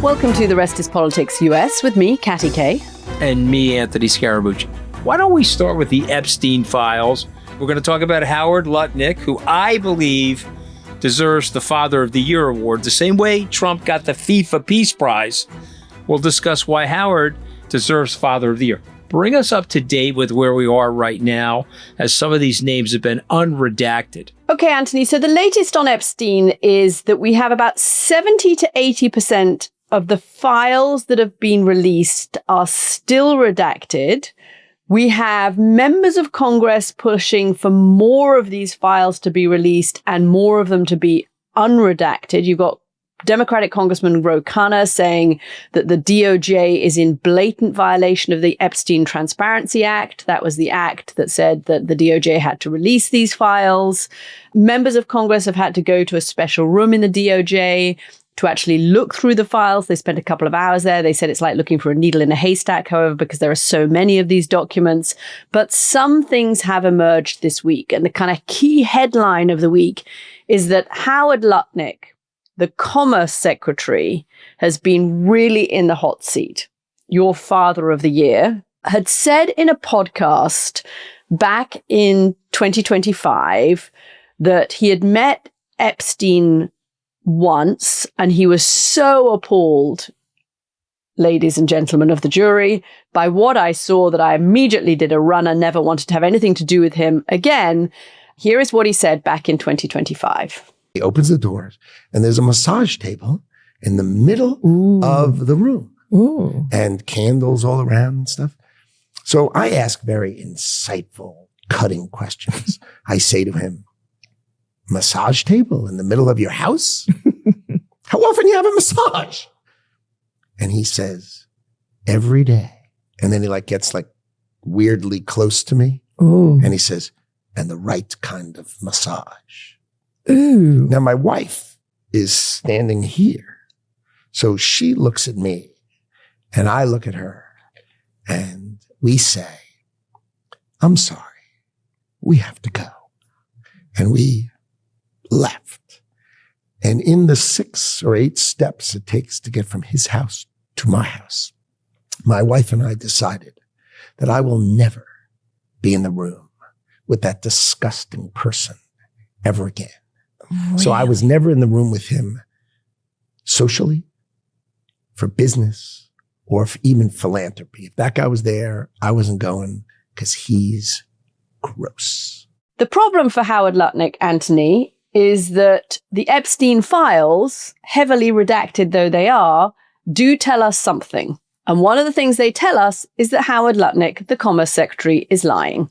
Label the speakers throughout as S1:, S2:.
S1: Welcome to The Rest is Politics US with me, Katty K.
S2: And me, Anthony Scaramucci. Why don't we start with the Epstein files? We're going to talk about Harold Lutnick, who I believe deserves the Father of the Year award, the same way Trump got the FIFA Peace Prize. We'll discuss why Howard deserves Father of the Year. Bring us up to date with where we are right now, as some of these names have been unredacted.
S1: Okay, Anthony, so the latest on Epstein is that we have about 70 to 80% of the files that have been released are still redacted. We have members of Congress pushing for more of these files to be released and more of them to be unredacted. You've got Democratic Congressman Ro Khanna saying that the DOJ is in blatant violation of the Epstein Transparency Act. That was the act that said that the DOJ had to release these files. Members of Congress have had to go to a special room in the DOJ to actually look through the files. They spent a couple of hours there. They said it's like looking for a needle in a haystack, however, because there are so many of these documents. But some things have emerged this week. And the kind of key headline of the week is that Howard Lutnick, the Commerce Secretary, has been really in the hot seat. Your Father of the Year had said in a podcast back in 2025 that he had met Epstein once and he was so appalled, ladies and gentlemen of the jury, by what I saw that I immediately did a runner, never wanted to have anything to do with him again. Here is what he said back in 2025.
S3: He opens the doors and there's a massage table in the middle of the room.
S4: Ooh.
S3: And candles all around and stuff. So I ask very insightful, cutting questions. I say to him, massage table in the middle of your house? How often you have a massage? And he says, every day. And then he gets weirdly close to me.
S4: Ooh.
S3: And he says, and the right kind of massage.
S4: Ooh.
S3: Now, my wife is standing here. So she looks at me and I look at her and we say, I'm sorry, we have to go. And we left. And in the 6 or 8 steps it takes to get from his house to my house, my wife and I decided that I will never be in the room with that disgusting person ever again.
S4: Really?
S3: So I was never in the room with him socially, for business, or for even philanthropy. If that guy was there, I wasn't going because he's gross.
S1: The problem for Howard Lutnick, Anthony, is that the Epstein files, heavily redacted though they are, do tell us something. And one of the things they tell us is that Howard Lutnick, the Commerce Secretary, is lying.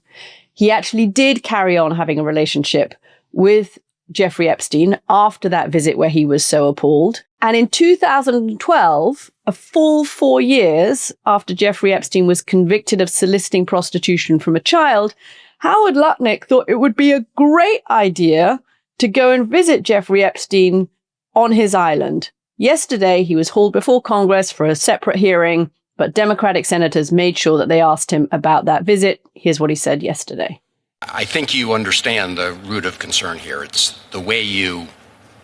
S1: He actually did carry on having a relationship with Jeffrey Epstein after that visit where he was so appalled. And in 2012, a full 4 years after Jeffrey Epstein was convicted of soliciting prostitution from a child, Howard Lutnick thought it would be a great idea to go and visit Jeffrey Epstein on his island. Yesterday, he was hauled before Congress for a separate hearing, but Democratic senators made sure that they asked him about that visit. Here's what he said yesterday.
S5: I think you understand the root of concern here. It's the way you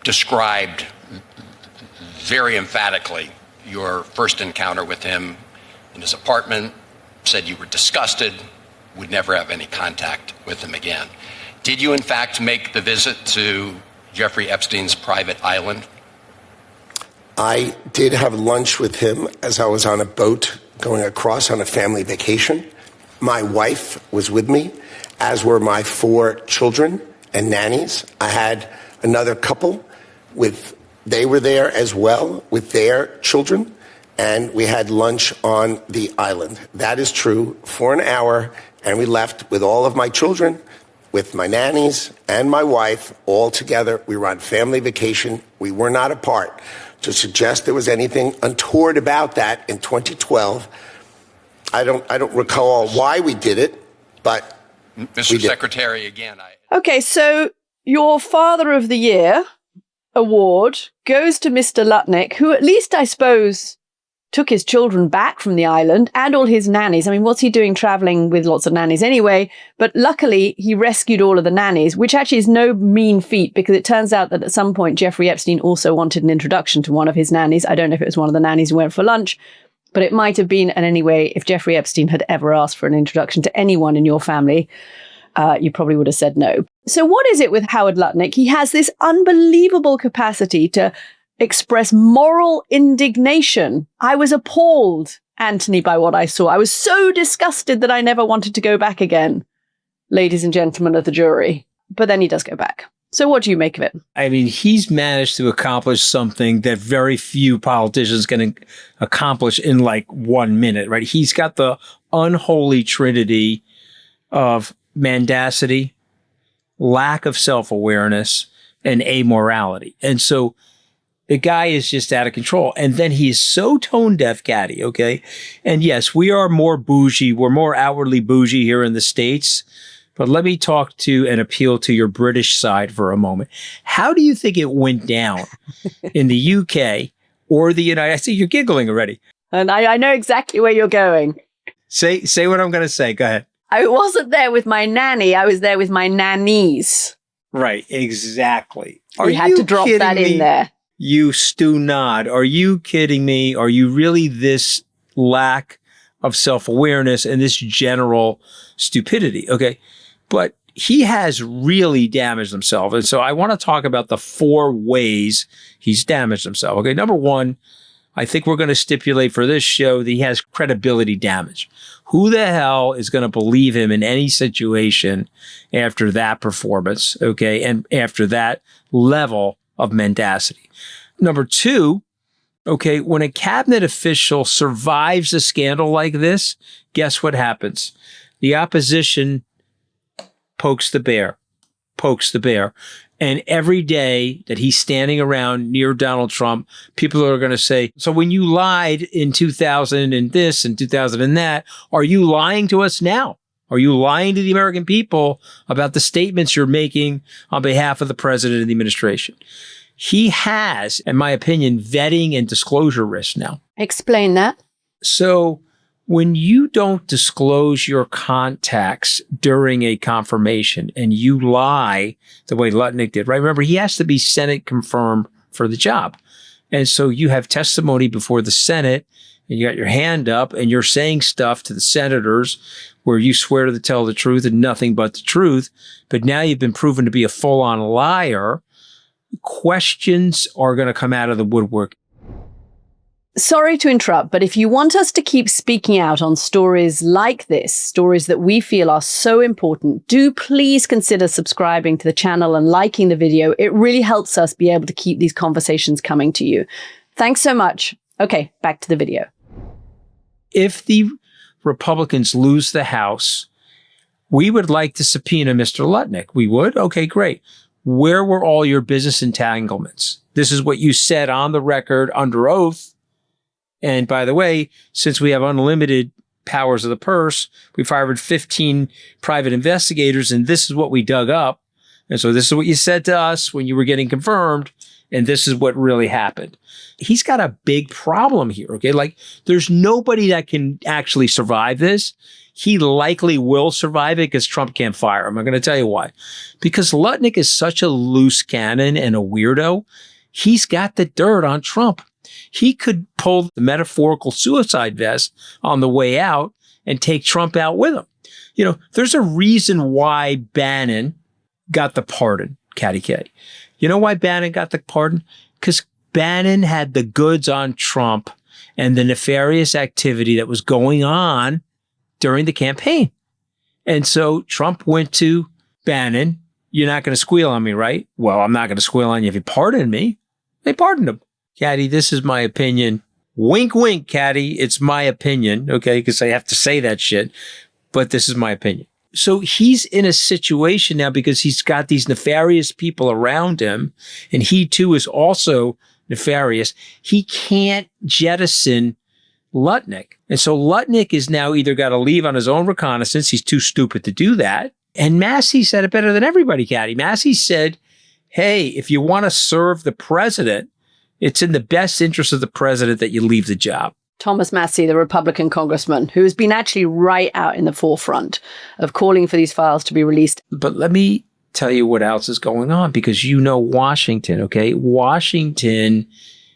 S5: described very emphatically your first encounter with him in his apartment, said you were disgusted, would never have any contact with him again. Did you, in fact, make the visit to Jeffrey Epstein's private island?
S3: I did have lunch with him as I was on a boat going across on a family vacation. My wife was with me, as were my 4 children and nannies. I had another couple they were there as well with their children, and we had lunch on the island. That is true, for an hour, and we left with all of my children, with my nannies and my wife, all together. We were on family vacation. We were not apart. To suggest there was anything untoward about that in 2012, I don't recall why we did it, but
S5: Mr. Secretary, again,
S1: Okay, so your Father of the Year award goes to Mr. Lutnick, who at least I suppose took his children back from the island and all his nannies. I mean, what's he doing traveling with lots of nannies anyway? But luckily, he rescued all of the nannies, which actually is no mean feat, because it turns out that at some point, Jeffrey Epstein also wanted an introduction to one of his nannies. I don't know if it was one of the nannies who went for lunch, but it might have been. And anyway, if Jeffrey Epstein had ever asked for an introduction to anyone in your family, you probably would have said no. So what is it with Howard Lutnick? He has this unbelievable capacity to express moral indignation. I was appalled, Anthony, by what I saw. I was so disgusted that I never wanted to go back again, ladies and gentlemen of the jury. But then he does go back. So what do you make of it?
S2: I mean, he's managed to accomplish something that very few politicians can accomplish in like 1 minute, right? He's got the unholy trinity of mendacity, lack of self-awareness, and amorality. And so the guy is just out of control. And then he is so tone deaf, Katty, okay? And yes, we are more bougie. We're more outwardly bougie here in the States. But let me talk to and appeal to your British side for a moment. How do you think it went down in the UK or the United States? I see you're giggling already.
S1: And I know exactly where you're going.
S2: Say what I'm going to say. Go ahead.
S1: I wasn't there with my nanny. I was there with my nannies.
S2: Right, exactly.
S1: We had to drop that in there.
S2: You stew nod. Are you kidding me? Are you really this lack of self-awareness and this general stupidity? Okay. But he has really damaged himself. And so I want to talk about the 4 ways he's damaged himself. Okay. Number 1, I think we're going to stipulate for this show that he has credibility damage. Who the hell is going to believe him in any situation after that performance? Okay. And after that level of mendacity. Number 2, okay, when a cabinet official survives a scandal like this, guess what happens? The opposition pokes the bear. And every day that he's standing around near Donald Trump, people are going to say, so when you lied in 2000 and this and 2000 and that, are you lying to us now? Are you lying to the American people about the statements you're making on behalf of the president and the administration? He has, in my opinion, vetting and disclosure risks now.
S1: Explain that.
S2: So when you don't disclose your contacts during a confirmation and you lie the way Lutnick did, right? Remember, he has to be Senate confirmed for the job. And so you have testimony before the Senate and you got your hand up and you're saying stuff to the senators where you swear to tell the truth and nothing but the truth. But now you've been proven to be a full-on liar. Questions are going to come out of the woodwork.
S1: Sorry to interrupt, but if you want us to keep speaking out on stories like this, stories that we feel are so important, do please consider subscribing to the channel and liking the video. It really helps us be able to keep these conversations coming to you. Thanks so much. Okay, back to the video.
S2: If the Republicans lose the House, we would like to subpoena Mr. Lutnick. We would? Okay, great. Where were all your business entanglements? This is what you said on the record under oath. And by the way, since we have unlimited powers of the purse, we fired 15 private investigators, and this is what we dug up. And so this is what you said to us when you were getting confirmed, and this is what really happened. He's got a big problem here, okay? Like, there's nobody that can actually survive this. He likely will survive it because Trump can't fire him. I'm going to tell you why. Because Lutnick is such a loose cannon and a weirdo. He's got the dirt on Trump. He could pull the metaphorical suicide vest on the way out and take Trump out with him. You know, there's a reason why Bannon got the pardon, Katty. You know why Bannon got the pardon? Because Bannon had the goods on Trump and the nefarious activity that was going on during the campaign. And so Trump went to Bannon. You're not going to squeal on me, right? Well, I'm not going to squeal on you if you pardon me. They pardoned him. Katty, this is my opinion. Wink, wink, Katty. It's my opinion, okay? Because I have to say that shit. But this is my opinion. So he's in a situation now because he's got these nefarious people around him. And he, too, is also nefarious. He can't jettison Lutnick. And so Lutnick is now either got to leave on his own reconnaissance. He's too stupid to do that. And Massey said it better than everybody, Katty. Massey said, hey, if you want to serve the president, it's in the best interest of the president that you leave the job.
S1: Thomas Massie, the Republican congressman, who has been actually right out in the forefront of calling for these files to be released.
S2: But let me tell you what else is going on, because you know Washington, okay? Washington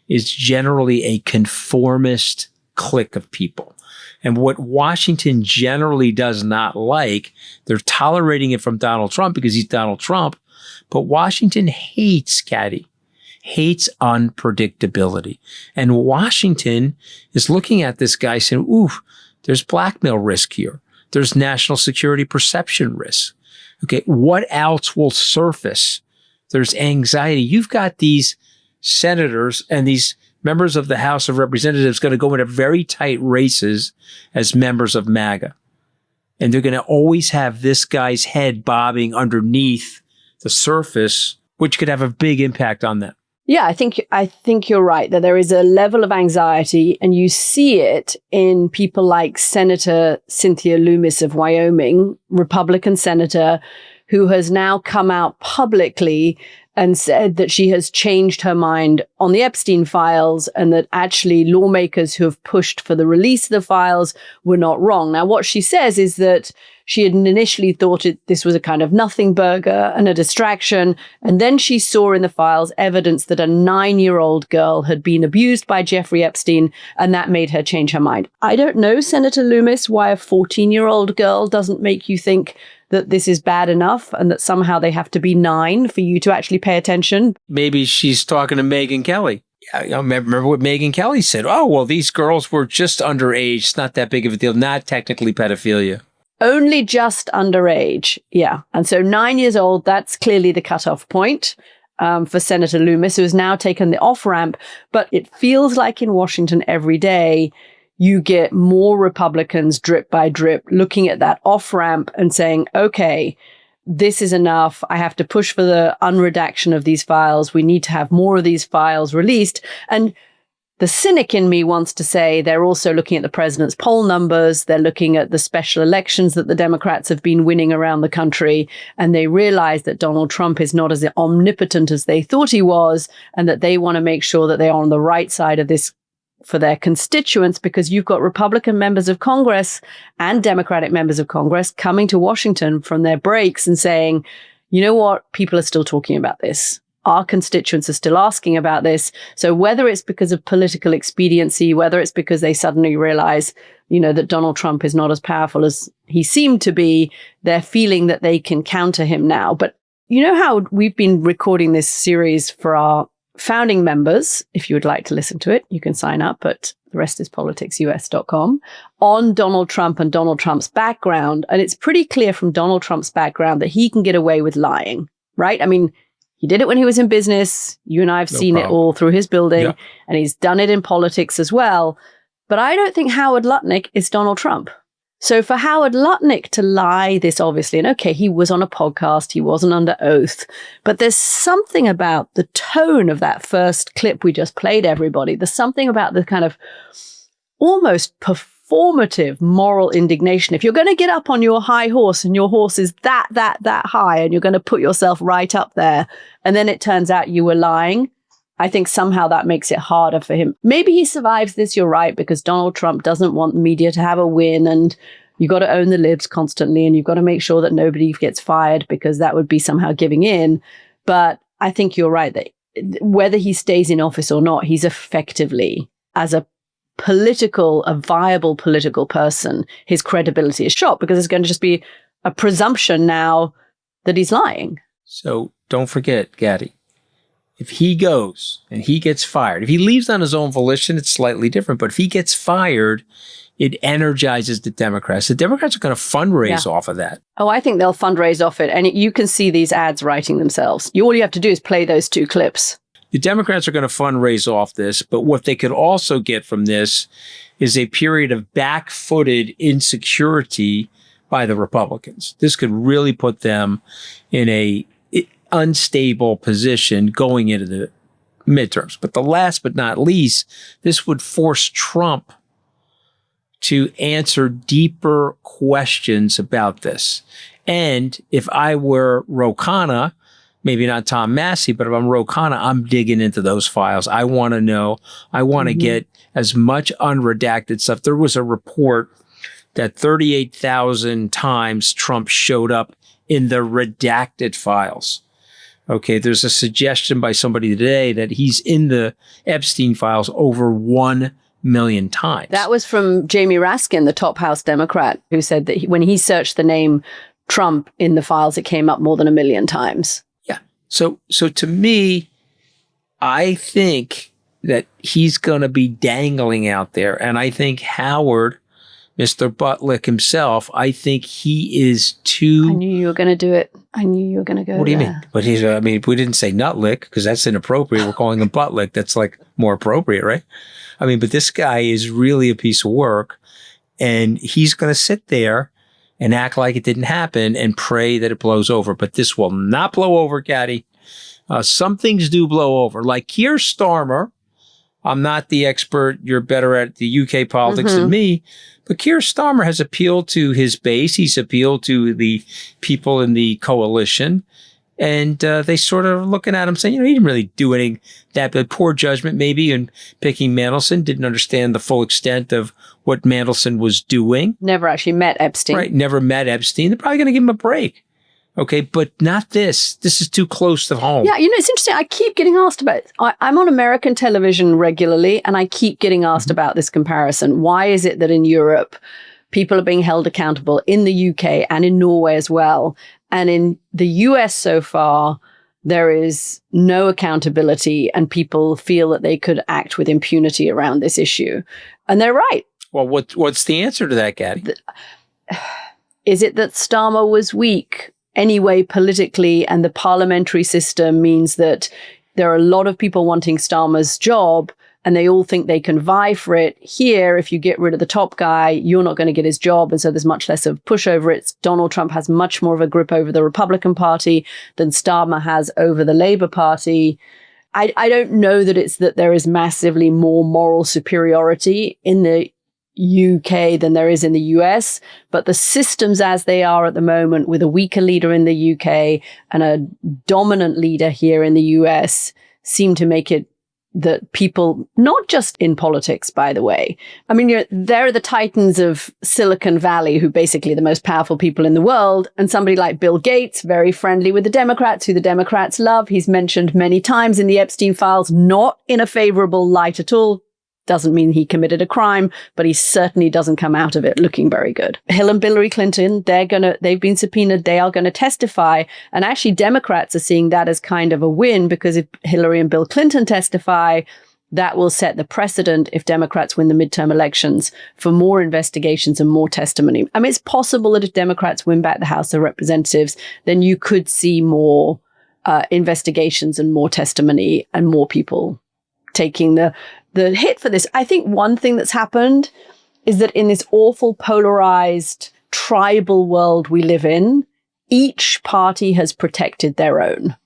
S2: is generally a conformist clique of people. And what Washington generally does not like, they're tolerating it from Donald Trump because he's Donald Trump, but Washington hates Katty, hates unpredictability. And Washington is looking at this guy saying, ooh, there's blackmail risk here. There's national security perception risk. Okay, what else will surface? There's anxiety. You've got these senators and these members of the House of Representatives going to go into very tight races as members of MAGA. And they're going to always have this guy's head bobbing underneath the surface, which could have a big impact on them.
S1: Yeah, I think you're right that there is a level of anxiety, and you see it in people like Senator Cynthia Lummis of Wyoming, Republican senator, who has now come out publicly and said that she has changed her mind on the Epstein files, and that actually lawmakers who have pushed for the release of the files were not wrong. Now, what she says is that she had initially thought this was a kind of nothing burger and a distraction. And then she saw in the files evidence that a 9-year-old girl had been abused by Jeffrey Epstein, and that made her change her mind. I don't know, Senator Lummis, why a 14-year-old girl doesn't make you think that this is bad enough and that somehow they have to be 9 for you to actually pay attention.
S2: Maybe she's talking to Megyn Kelly. I remember what Megyn Kelly said. Oh, well, these girls were just underage. It's not that big of a deal. Not technically pedophilia.
S1: Only just underage. Yeah. And so 9 years old, that's clearly the cutoff point for Senator Lummis, who has now taken the off-ramp. But it feels like in Washington every day, you get more Republicans drip by drip looking at that off-ramp and saying, okay, this is enough. I have to push for the unredaction of these files. We need to have more of these files released. And the cynic in me wants to say they're also looking at the president's poll numbers. They're looking at the special elections that the Democrats have been winning around the country. And they realize that Donald Trump is not as omnipotent as they thought he was, and that they want to make sure that they are on the right side of this for their constituents, because you've got Republican members of Congress and Democratic members of Congress coming to Washington from their breaks and saying, you know what, people are still talking about this. Our constituents are still asking about this. So whether it's because of political expediency, whether it's because they suddenly realize, that Donald Trump is not as powerful as he seemed to be, they're feeling that they can counter him now. But you know how we've been recording this series for our founding members. If you would like to listen to it, you can sign up at therestispoliticsus.com on Donald Trump and Donald Trump's background. And it's pretty clear from Donald Trump's background that he can get away with lying, right? I mean, he did it when he was in business. You and I have seen it all through his building, and he's done it in politics as well. But I don't think Howard Lutnick is Donald Trump. So for Howard Lutnick to lie this obviously, and okay, he was on a podcast, he wasn't under oath, but there's something about the tone of that first clip we just played, everybody. There's something about the kind of almost performative moral indignation. If you're going to get up on your high horse and your horse is that high and you're going to put yourself right up there, and then it turns out you were lying, I think somehow that makes it harder for him. Maybe he survives this, you're right, because Donald Trump doesn't want the media to have a win, and you've got to own the libs constantly, and you've got to make sure that nobody gets fired, because that would be somehow giving in. But I think you're right that whether he stays in office or not, he's effectively, as a viable political person, his credibility is shot, because it's going to just be a presumption now that he's lying.
S2: So don't forget, Katty, if he goes and he gets fired, if he leaves on his own volition, it's slightly different. But if he gets fired, it energizes the Democrats. The Democrats are going to fundraise off of that.
S1: Oh, I think they'll fundraise off it. And you can see these ads writing themselves. All you have to do is play those 2 clips.
S2: The Democrats are going to fundraise off this. But what they could also get from this is a period of back-footed insecurity by the Republicans. This could really put them in a unstable position going into the midterms. But the last but not least, this would force Trump to answer deeper questions about this. And if I were Ro Khanna, maybe not Tom Massey, but if I'm Ro Khanna, I'm digging into those files. I want to know. I want to get as much unredacted stuff. There was a report that 38,000 times Trump showed up in the redacted files. Okay, there's a suggestion by somebody today that he's in the Epstein files over 1 million times.
S1: That was from Jamie Raskin, the top House Democrat, who said that when he searched the name Trump in the files, it came up more than 1 million times.
S2: Yeah. So to me, I think that he's going to be dangling out there. And I think Howard, Mr. Butlick himself, I think he is too...
S1: I knew you were going to do it. I knew you were going to go
S2: What do you
S1: there.
S2: mean? But he's, I mean, we didn't say Nutlick because that's inappropriate. We're calling him Butlick. That's like more appropriate, right? I mean, but this guy is really a piece of work, and he's going to sit there and act like it didn't happen and pray that it blows over. But this will not blow over, Katty. Some things do blow over. Like Keir Starmer, I'm not the expert. You're better at the UK politics than me. But Keir Starmer has appealed to his base. He's appealed to the people in the coalition. And they sort of looking at him saying, he didn't really do anything that bad. Poor judgment maybe in picking Mandelson. Didn't understand the full extent of what Mandelson was doing.
S1: Never actually met Epstein.
S2: Right. Never met Epstein. They're probably going to give him a break. Okay. But not this. This is too close to home.
S1: Yeah, it's interesting. I keep getting asked about it. I'm on American television regularly, and I keep getting asked about this comparison. Why is it that in Europe, people are being held accountable, in the UK and in Norway as well? And in the US so far, there is no accountability, and people feel that they could act with impunity around this issue. And they're right.
S2: Well, what's the answer to that, Katty?
S1: Is it that Starmer was weak anyway politically, and the parliamentary system means that there are a lot of people wanting Starmer's job, and they all think they can vie for it? Here, if you get rid of the top guy, you're not going to get his job. And so there's much less of pushover. Donald Trump has much more of a grip over the Republican Party than Starmer has over the Labour Party. I don't know that it's that there is massively more moral superiority in the UK than there is in the US, but the systems as they are at the moment, with a weaker leader in the UK and a dominant leader here in the US, seem to make it that people, not just in politics, by the way. I mean, they're the titans of Silicon Valley, who basically are the most powerful people in the world. And somebody like Bill Gates, very friendly with the Democrats, who the Democrats love. He's mentioned many times in the Epstein files, not in a favorable light at all. Doesn't mean he committed a crime, but he certainly doesn't come out of it looking very good. Hill and Hillary Clinton, they've been subpoenaed. They are going to testify. And actually, Democrats are seeing that as kind of a win, because if Hillary and Bill Clinton testify, that will set the precedent, if Democrats win the midterm elections, for more investigations and more testimony. I mean, it's possible that if Democrats win back the House of Representatives, then you could see more investigations and more testimony and more people taking the hit for this. I think one thing that's happened is that in this awful polarized tribal world we live in, each party has protected their own.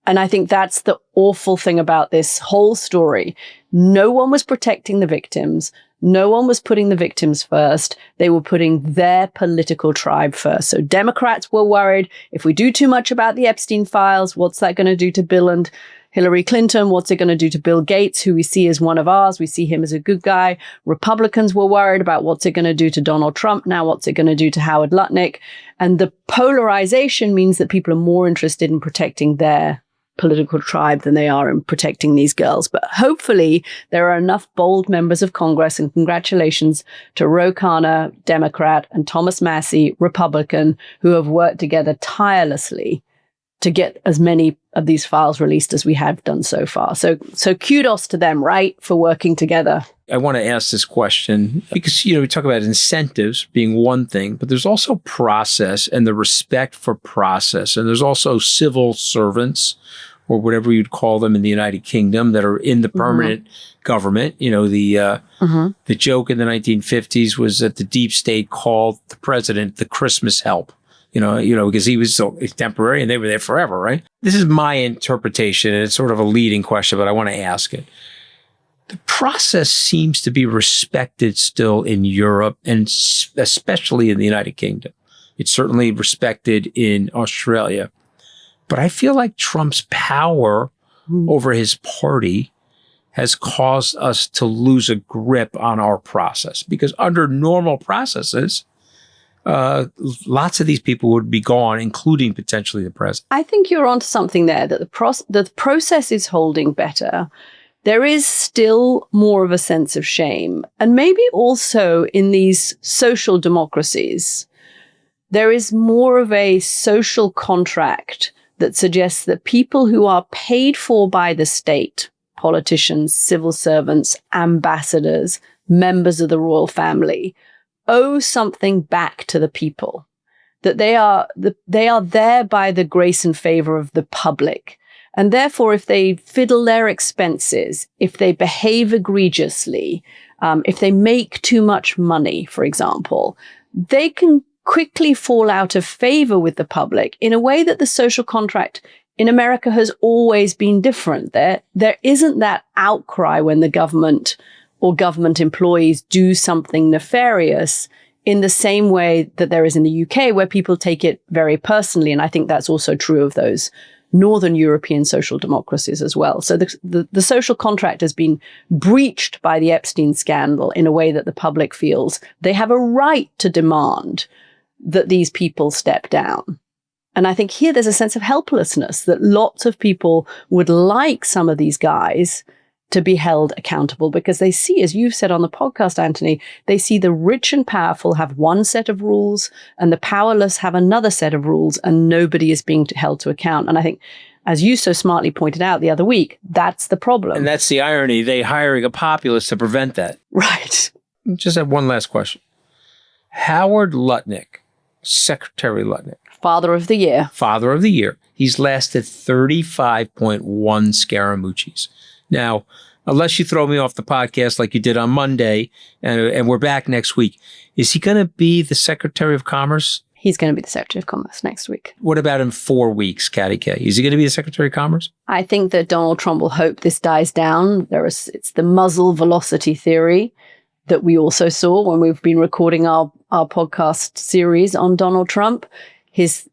S1: And I think that's the awful thing about this whole story. No one was protecting the victims. No one was putting the victims first. They were putting their political tribe first. So Democrats were worried, if we do too much about the Epstein files, what's that going to do to Bill and Hillary Clinton? What's it going to do to Bill Gates, who we see as one of ours? We see him as a good guy. Republicans were worried about what's it going to do to Donald Trump. Now, what's it going to do to Howard Lutnick? And the polarization means that people are more interested in protecting their political tribe than they are in protecting these girls. But hopefully there are enough bold members of Congress, and congratulations to Ro Khanna, Democrat, and Thomas Massey, Republican, who have worked together tirelessly to get as many of these files released as we have done so far. So kudos to them, right, for working together.
S2: I want to ask this question because, we talk about incentives being one thing, but there's also process and the respect for process. And there's also civil servants, or whatever you'd call them in the United Kingdom, that are in the permanent government. The joke in the 1950s was that the deep state called the president the Christmas help. Because he was so temporary and they were there forever, right? This is my interpretation, and it's sort of a leading question, but I want to ask it. The process seems to be respected still in Europe, and especially in the United Kingdom. It's certainly respected in Australia. But I feel like Trump's power over his party has caused us to lose a grip on our process, because under normal processes, lots of these people would be gone, including potentially the president.
S1: I think you're onto something there, that the process is holding better. There is still more of a sense of shame. And maybe also in these social democracies, there is more of a social contract that suggests that people who are paid for by the state, politicians, civil servants, ambassadors, members of the royal family, owe something back to the people, that they are there by the grace and favor of the public. And therefore, if they fiddle their expenses, if they behave egregiously, if they make too much money, for example, they can quickly fall out of favor with the public in a way that the social contract in America has always been different. There isn't that outcry when the government or government employees do something nefarious in the same way that there is in the UK, where people take it very personally. And I think that's also true of those Northern European social democracies as well. So the social contract has been breached by the Epstein scandal in a way that the public feels they have a right to demand that these people step down. And I think here there's a sense of helplessness, that lots of people would like some of these guys to be held accountable, because they see, as you've said on the podcast, Anthony, they see the rich and powerful have one set of rules and the powerless have another set of rules, and nobody is being held to account. And I think, as you so smartly pointed out the other week, that's the problem.
S2: And that's the irony. They hiring a populist to prevent that.
S1: Right.
S2: Just have one last question. Howard Lutnick, Secretary Lutnick.
S1: Father of the Year.
S2: Father of the Year. He's lasted 35.1 Scaramucci's. Now, unless you throw me off the podcast like you did on Monday, and we're back next week, is he going to be the Secretary of Commerce?
S1: He's going to be the Secretary of Commerce next week.
S2: What about in 4 weeks, Katty K? Is he going to be the Secretary of Commerce?
S1: I think that Donald Trump will hope this dies down. It's the muzzle velocity theory that we also saw when we've been recording our podcast series on Donald Trump.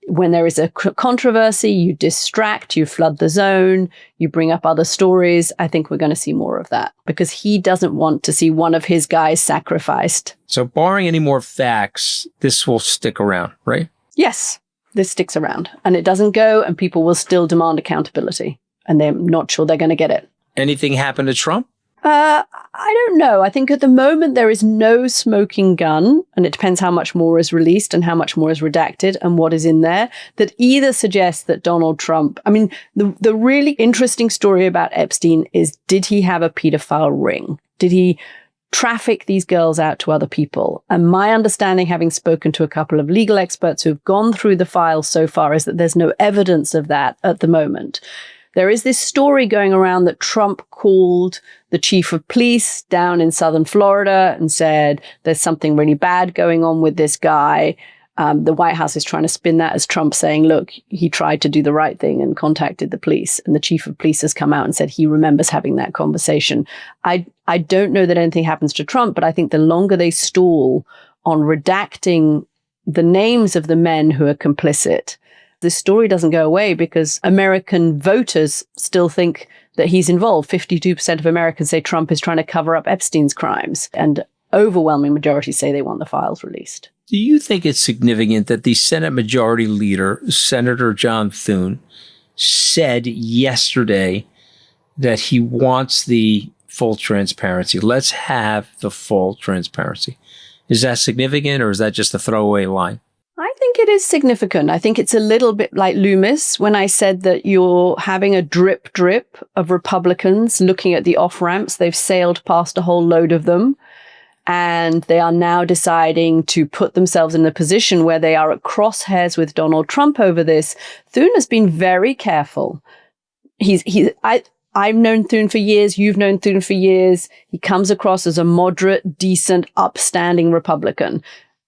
S1: When there is a controversy, you distract, you flood the zone, you bring up other stories. I think we're going to see more of that, because he doesn't want to see one of his guys sacrificed.
S2: So barring any more facts, this will stick around, right?
S1: Yes, this sticks around, and it doesn't go, and people will still demand accountability, and they're not sure they're going to get it.
S2: Anything happen to Trump?
S1: I don't know. I think at the moment there is no smoking gun, and it depends how much more is released and how much more is redacted and what is in there, that either suggests that Donald Trump, I mean, the really interesting story about Epstein is, did he have a pedophile ring? Did he traffic these girls out to other people? And my understanding, having spoken to a couple of legal experts who've gone through the files so far, is that there's no evidence of that at the moment. There is this story going around that Trump called the chief of police down in southern Florida and said, there's something really bad going on with this guy. The White House is trying to spin that as Trump saying, look, he tried to do the right thing and contacted the police. And the chief of police has come out and said he remembers having that conversation. I don't know that anything happens to Trump, but I think the longer they stall on redacting the names of the men who are complicit, this story doesn't go away, because American voters still think that he's involved. 52% of Americans say Trump is trying to cover up Epstein's crimes, and overwhelming majority say they want the files released.
S2: Do you think it's significant that the Senate Majority Leader, Senator John Thune, said yesterday that he wants the full transparency? Let's have the full transparency. Is that significant, or is that just a throwaway line?
S1: I think it is significant. I think it's a little bit like Loomis when I said that you're having a drip of Republicans looking at the off-ramps. They've sailed past a whole load of them, and they are now deciding to put themselves in a position where they are at crosshairs with Donald Trump over this. Thune has been very careful. I've known Thune for years. You've known Thune for years. He comes across as a moderate, decent, upstanding Republican.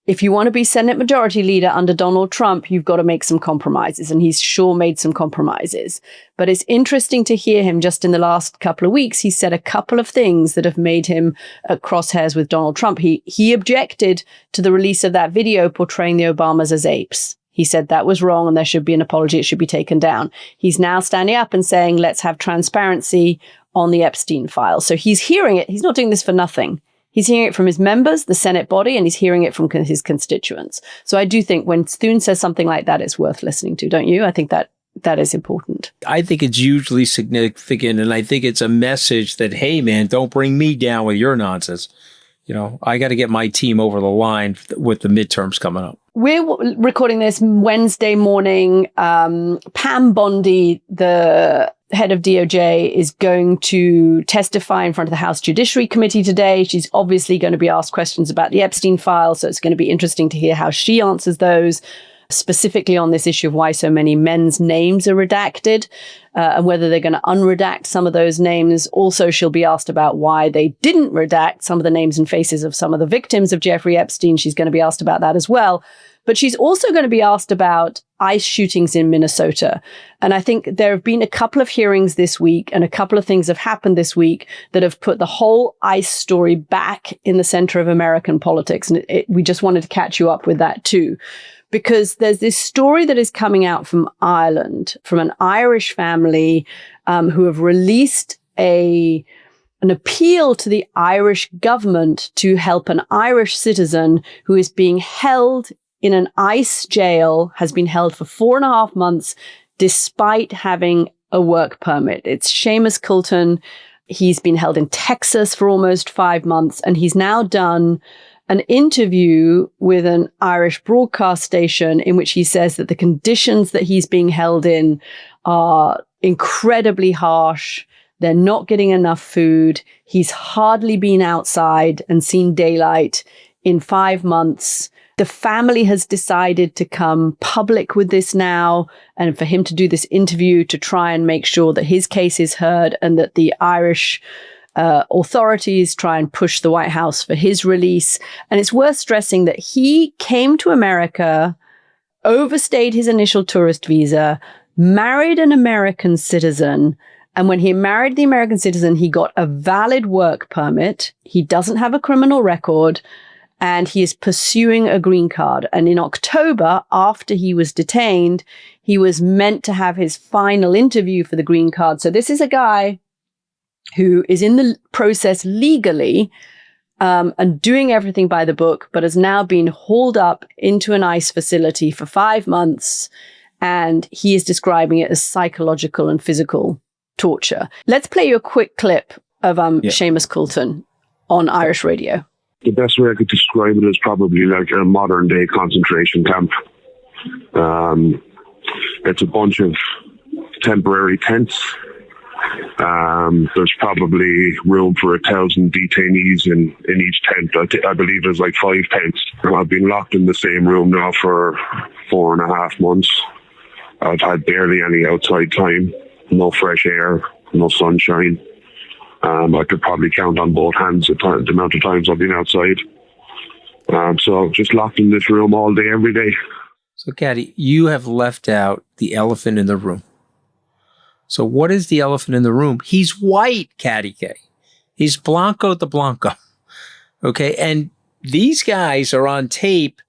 S1: If you want to be Senate Majority Leader under Donald Trump, you've got to make some compromises. And he's sure made some compromises. But it's interesting to hear him just in the last couple of weeks. He said a couple of things that have made him at crosshairs with Donald Trump. He objected to the release of that video portraying the Obamas as apes. He said that was wrong and there should be an apology. It should be taken down. He's now standing up and saying, let's have transparency on the Epstein files. So he's hearing it. He's not doing this for nothing. He's hearing it from his members, the Senate body, and he's hearing it from his constituents. So I do think when Thune says something like that, it's worth listening to, don't you? I think that is important.
S2: I think it's hugely significant, and I think it's a message that, hey, man, don't bring me down with your nonsense. I got to get my team over the line with the midterms coming up.
S1: We're recording this Wednesday morning. Pam Bondi, the head of DOJ, is going to testify in front of the House Judiciary Committee today. She's obviously going to be asked questions about the Epstein file, so it's going to be interesting to hear how she answers those, specifically on this issue of why so many men's names are redacted, and whether they're going to unredact some of those names. Also, she'll be asked about why they didn't redact some of the names and faces of some of the victims of Jeffrey Epstein. She's going to be asked about that as well. But she's also going to be asked about ICE shootings in Minnesota. And I think there have been a couple of hearings this week and a couple of things have happened this week that have put the whole ICE story back in the center of American politics. And we just wanted to catch you up with that too. Because there's this story that is coming out from Ireland, from an Irish family who have released an appeal to the Irish government to help an Irish citizen who is being held in an ICE jail, has been held for 4.5 months, despite having a work permit. It's Seamus Coulton. He's been held in Texas for almost 5 months, and he's now done an interview with an Irish broadcast station in which he says that the conditions that he's being held in are incredibly harsh. They're not getting enough food. He's hardly been outside and seen daylight in 5 months. The family has decided to come public with this now, and for him to do this interview to try and make sure that his case is heard and that the Irish authorities try and push the White House for his release. And it's worth stressing that he came to America, overstayed his initial tourist visa, married an American citizen. And when he married the American citizen, he got a valid work permit. He doesn't have a criminal record, and he is pursuing a green card. And in October, after he was detained, he was meant to have his final interview for the green card. So this is a guy who is in the process legally and doing everything by the book, but has now been hauled up into an ICE facility for 5 months. And he is describing it as psychological and physical torture. Let's play you a quick clip of Seamus Coulton on Irish radio.
S6: The best way I could describe it is probably like a modern day concentration camp. It's a bunch of temporary tents. There's probably room for 1,000 detainees in each tent. I believe there's like 5 tents. I've been locked in the same room now for 4.5 months. I've had barely any outside time, no fresh air, no sunshine. I could probably count on both hands the amount of times I've been outside. So just locked in this room all day, every day.
S2: So, Katty, you have left out the elephant in the room. So what is the elephant in the room? He's white, Katty K. He's Blanco de Blanco. Okay, and these guys are on tape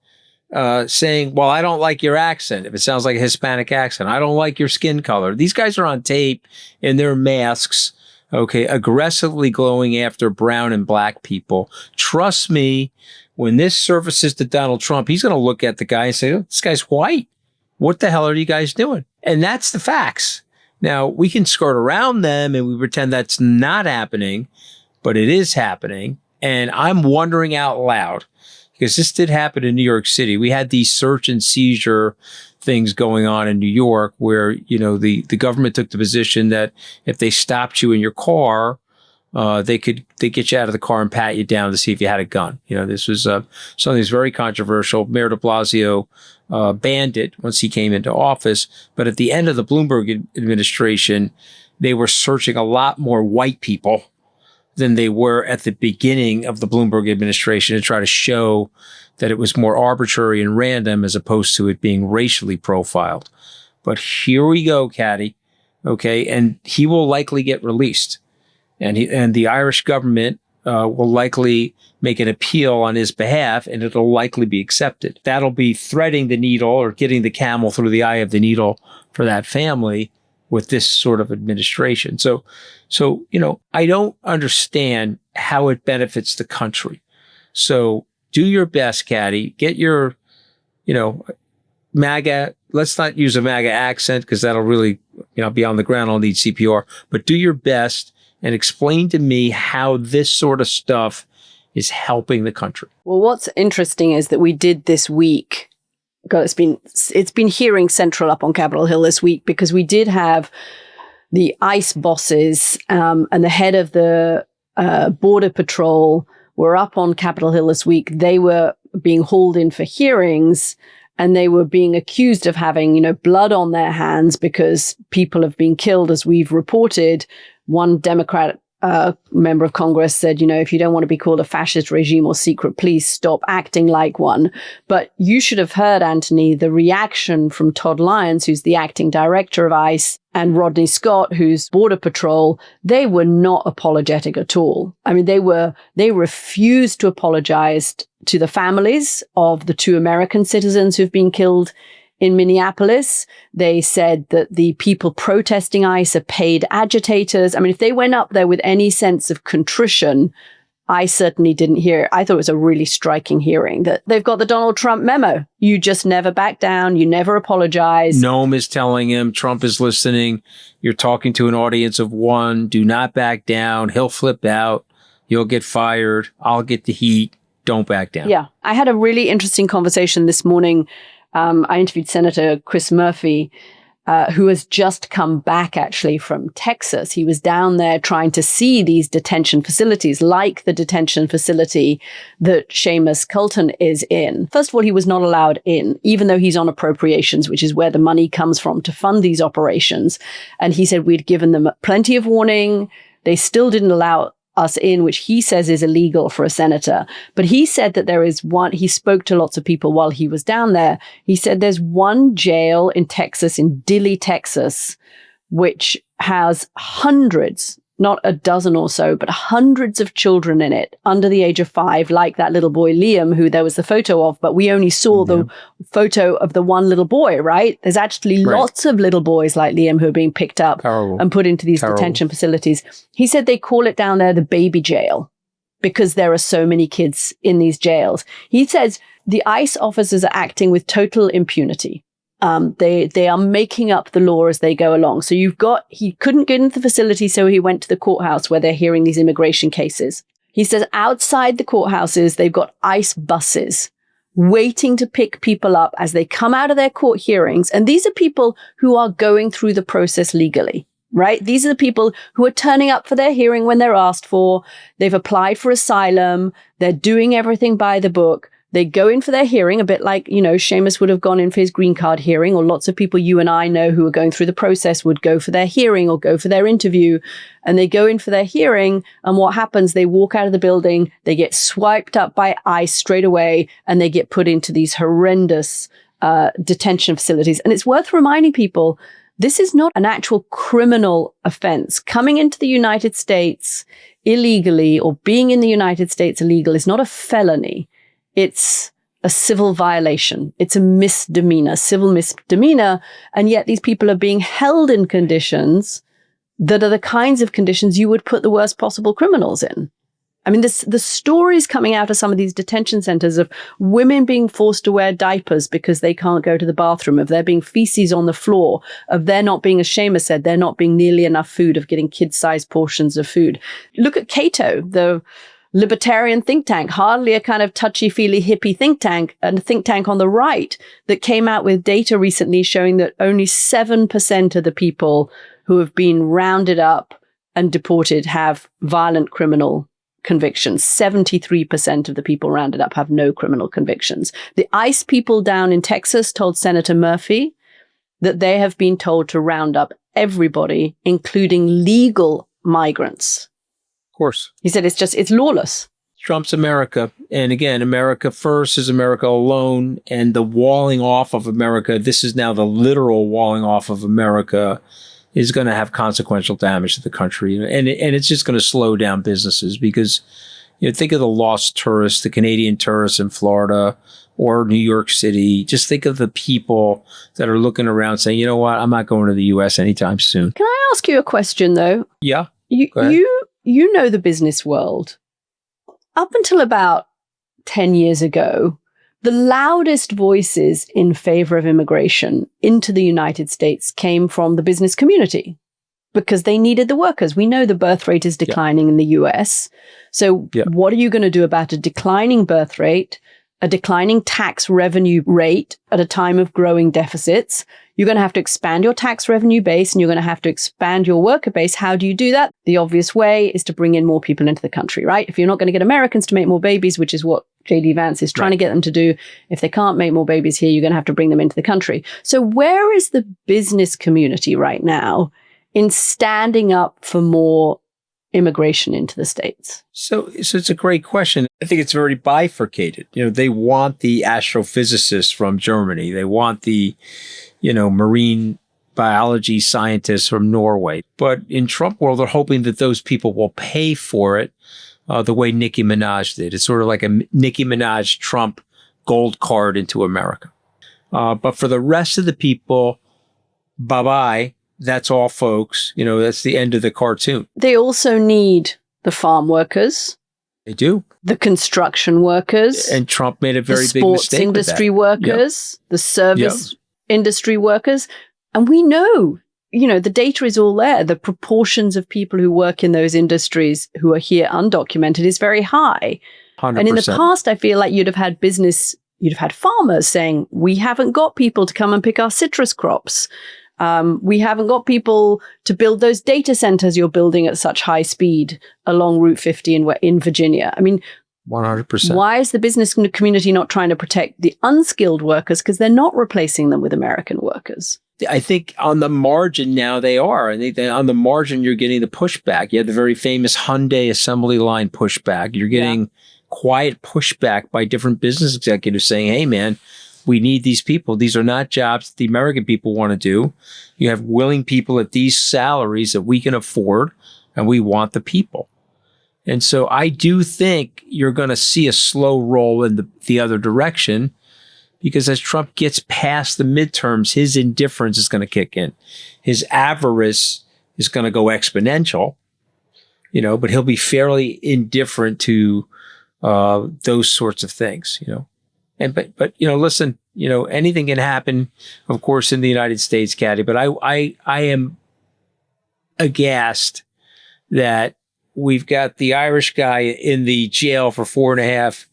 S2: saying, well, I don't like your accent. If it sounds like a Hispanic accent, I don't like your skin color. These guys are on tape in their masks, okay, aggressively going after brown and black people. Trust me, when this surfaces to Donald Trump, he's going to look at the guy and say, oh, this guy's white. What the hell are you guys doing? And that's the facts. Now, we can skirt around them and we pretend that's not happening, but it is happening. And I'm wondering out loud, because this did happen in New York City. We had these search and seizure things going on in New York where, you know, the government took the position that if they stopped you in your car, they get you out of the car and pat you down to see if you had a gun. You know, this was something that's very controversial. Mayor de Blasio banned it once he came into office. But at the end of the Bloomberg administration, they were searching a lot more white people than they were at the beginning of the Bloomberg administration to try to show that it was more arbitrary and random as opposed to it being racially profiled. But here we go, Katty. Okay. And he will likely get released. And the Irish government will likely make an appeal on his behalf, and it'll likely be accepted. That'll be threading the needle or getting the camel through the eye of the needle for that family with this sort of administration. So, I don't understand how it benefits the country. So do your best, Katty. Get your, MAGA. Let's not use a MAGA accent because that'll really, be on the ground. I'll need CPR. But do your best and explain to me how this sort of stuff is helping the country.
S1: Well, what's interesting is that we did this week. God, it's been hearing central up on Capitol Hill this week because we did have the ICE bosses and the head of the Border Patrol were up on Capitol Hill this week. They were being hauled in for hearings, and they were being accused of having, blood on their hands because people have been killed, as we've reported. One Democrat member of Congress said, if you don't want to be called a fascist regime or secret police, stop acting like one. But you should have heard, Anthony, the reaction from Todd Lyons, who's the acting director of ICE, and Rodney Scott, who's Border Patrol. They were not apologetic at all. I mean, they refused to apologize to the families of the 2 American citizens who've been killed in Minneapolis. They said that the people protesting ICE are paid agitators. I mean, if they went up there with any sense of contrition, I certainly didn't hear it. I thought it was a really striking hearing that they've got the Donald Trump memo. You just never back down. You never apologize.
S2: Noam is telling him, Trump is listening. You're talking to an audience of 1. Do not back down. He'll flip out. You'll get fired. I'll get the heat. Don't back down.
S1: Yeah. I had a really interesting conversation this morning. I interviewed Senator Chris Murphy, who has just come back actually from Texas. He was down there trying to see these detention facilities, like the detention facility that Seamus Coulton is in. First of all, he was not allowed in, even though he's on appropriations, which is where the money comes from to fund these operations. And he said we'd given them plenty of warning. They still didn't allow us in, which he says is illegal for a senator. But he said that there is one, he spoke to lots of people while he was down there. He said there's one jail in Texas, in Dilley, Texas, which has hundreds, not a dozen or so, but hundreds of children in it under the age of 5, like that little boy Liam, who there was the photo of, but we only saw the photo of the one little boy, right? There's actually lots of little boys like Liam who are being picked up and put into these detention facilities. He said they call it down there the baby jail because there are so many kids in these jails. He says the ICE officers are acting with total impunity. They are making up the law as they go along. So he couldn't get into the facility, so he went to the courthouse where they're hearing these immigration cases. He says outside the courthouses, they've got ICE buses waiting to pick people up as they come out of their court hearings. And these are people who are going through the process legally, right? These are the people who are turning up for their hearing when they're asked for. They've applied for asylum. They're doing everything by the book. They go in for their hearing, a bit like, Seamus would have gone in for his green card hearing, or lots of people you and I know who are going through the process would go for their hearing or go for their interview. And they go in for their hearing. And what happens? They walk out of the building, they get swiped up by ICE straight away, and they get put into these horrendous detention facilities. And it's worth reminding people, this is not an actual criminal offense. Coming into the United States illegally or being in the United States illegal is not a felony. It's a civil violation. It's a misdemeanor, civil misdemeanor. And yet these people are being held in conditions that are the kinds of conditions you would put the worst possible criminals in. I mean, the stories coming out of some of these detention centers of women being forced to wear diapers because they can't go to the bathroom, of there being feces on the floor, of there not being, as Seamus said, there not being nearly enough food, of getting kid-sized portions of food. Look at Cato, the libertarian think tank, hardly a kind of touchy-feely hippie think tank, and a think tank on the right that came out with data recently showing that only 7% of the people who have been rounded up and deported have violent criminal convictions. 73% of the people rounded up have no criminal convictions. The ICE people down in Texas told Senator Murphy that they have been told to round up everybody, including legal migrants.
S2: Of course.
S1: He said it's lawless.
S2: Trump's America. And again, America first is America alone. And the walling off of America, this is now the literal walling off of America, is going to have consequential damage to the country. And it's just going to slow down businesses because think of the lost tourists, the Canadian tourists in Florida or New York City. Just think of the people that are looking around saying, you know what, I'm not going to the U.S. anytime soon.
S1: Can I ask you a question, though?
S2: Yeah.
S1: You know the business world. Up until about 10 years ago, the loudest voices in favor of immigration into the United States came from the business community because they needed the workers. We know the birth rate is declining in the US. So what are you going to do about a declining birth rate, a declining tax revenue rate at a time of growing deficits? You're going to have to expand your tax revenue base and you're going to have to expand your worker base. How do you do that? The obvious way is to bring in more people into the country, right? If you're not going to get Americans to make more babies, which is what J.D. Vance is trying to get them to do, if they can't make more babies here, you're going to have to bring them into the country. So where is the business community right now in standing up for more immigration into the States?
S2: So it's a great question. I think it's very bifurcated. They want the astrophysicists from Germany. They want the marine biology scientists from Norway. But in Trump world, they're hoping that those people will pay for it the way Nicki Minaj did. It's sort of like a Nicki Minaj Trump gold card into America. But for the rest of the people, bye-bye. That's all, folks. That's the end of the cartoon.
S1: They also need the farm workers.
S2: They do.
S1: The construction workers.
S2: And Trump made a very big mistake
S1: with that. The sports industry workers, the service industry workers. And we know, the data is all there. The proportions of people who work in those industries who are here undocumented is very high.
S2: 100%.
S1: And in the past, I feel like you'd have had farmers saying, we haven't got people to come and pick our citrus crops. We haven't got people to build those data centers you're building at such high speed along Route 50 in Virginia. I mean,
S2: 100%.
S1: Why is the business community not trying to protect the unskilled workers? Because they're not replacing them with American workers.
S2: I think on the margin now they are. I think that on the margin you're getting the pushback. You have the very famous Hyundai assembly line pushback. You're getting quiet pushback by different business executives saying, hey, man, we need these people. These are not jobs that the American people want to do. You have willing people at these salaries that we can afford, and we want the people. And so I do think you're going to see a slow roll in the other direction, because as Trump gets past the midterms, his indifference is going to kick in. His avarice is going to go exponential, but he'll be fairly indifferent to those sorts of things, And but listen, anything can happen, of course, in the United States, Katty. But I am aghast that we've got the Irish guy in the jail for 4.5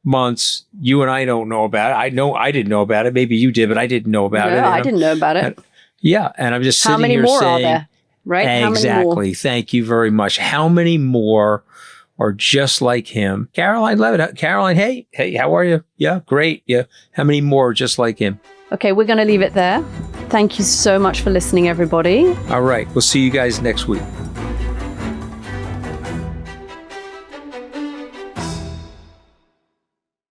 S2: months. You and I don't know about it. I know I didn't know about it. Maybe you did, but I didn't know about it.
S1: No, I didn't know about it.
S2: And I'm just sitting here saying,
S1: how many more are there? Right?
S2: Exactly. Thank you very much. How many more are just like him? Caroline Levitt. Caroline, hey, how are you? Yeah, great. Yeah. How many more are just like him?
S1: Okay, we're going to leave it there. Thank you so much for listening, everybody.
S2: All right. We'll see you guys next week.